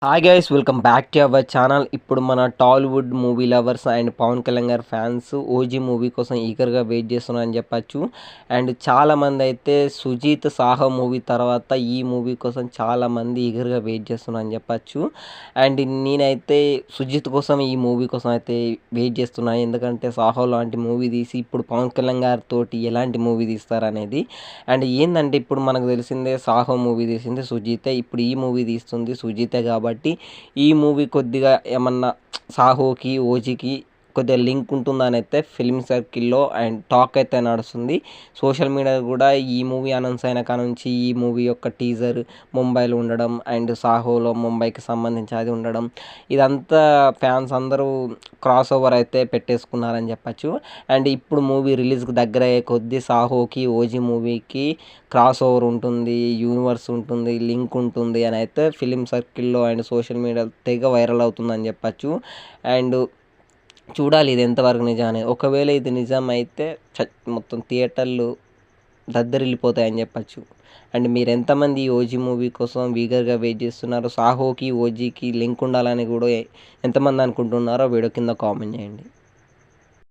Hi guys, welcome back to our channel. ఇప్పుడు మన Tollywood movie lovers and Pawan Kalyan గారి fans OG movie కోసం ఈగర్గా wait చేస్తున్నారని చెప్పచ్చు. అండ్ చాలామంది అయితే సుజీత్ సాహో మూవీ తర్వాత ఈ మూవీ కోసం చాలామంది ఈగర్గా వెయిట్ చేస్తున్నారని చెప్పచ్చు. అండ్ నేనైతే సుజిత్ కోసం ఈ మూవీ కోసం అయితే వెయిట్ చేస్తున్నాను. ఎందుకంటే సాహో లాంటి మూవీ తీసి ఇప్పుడు పవన్ కళ్యాణ్ గారితో ఎలాంటి మూవీ తీస్తారనేది. అండ్ ఏంటంటే ఇప్పుడు మనకు తెలిసిందే సాహో మూవీ తీసింది సుజీతే, ఇప్పుడు ఈ మూవీ తీస్తుంది సుజీతే కాబట్టి ఈ మూవీ కొద్దిగా ఏమన్నా సాహోకి ఓజీకి కొద్దిగా లింక్ ఉంటుందని అయితే ఫిల్మ్ సర్కిల్లో అండ్ టాక్ అయితే నడుస్తుంది. సోషల్ మీడియా కూడా ఈ మూవీ అనౌన్స్ అయిన కాడ నుంచి ఈ మూవీ యొక్క టీజర్ ముంబైలో ఉండడం అండ్ సాహోలో ముంబైకి సంబంధించి అది ఉండడం, ఇదంతా ఫ్యాన్స్ అందరూ క్రాస్ ఓవర్ అయితే పెట్టేసుకున్నారని చెప్పచ్చు. అండ్ ఇప్పుడు మూవీ రిలీజ్కి దగ్గర అయ్యే కొద్దీ సాహోకి ఓజీ మూవీకి క్రాస్ ఓవర్ ఉంటుంది, యూనివర్స్ ఉంటుంది, లింక్ ఉంటుంది అని అయితే ఫిలిం సర్కిల్లో అండ్ సోషల్ మీడియా తెగ వైరల్ అవుతుందని చెప్పచ్చు. అండ్ చూడాలి ఇది ఎంతవరకు నిజాన్ని. ఒకవేళ ఇది నిజం అయితే మొత్తం థియేటర్లు దద్దరిల్లిపోతాయని చెప్పచ్చు. అండ్ మీరు ఎంతమంది ఈ ఓజీ మూవీ కోసం ఈగర్గా వెయిట్ చేస్తున్నారు? సాహోకి ఓజీకి లింక్ ఉండాలని కూడా ఎంతమంది అనుకుంటున్నారో వీడియో కింద కామెంట్ చేయండి.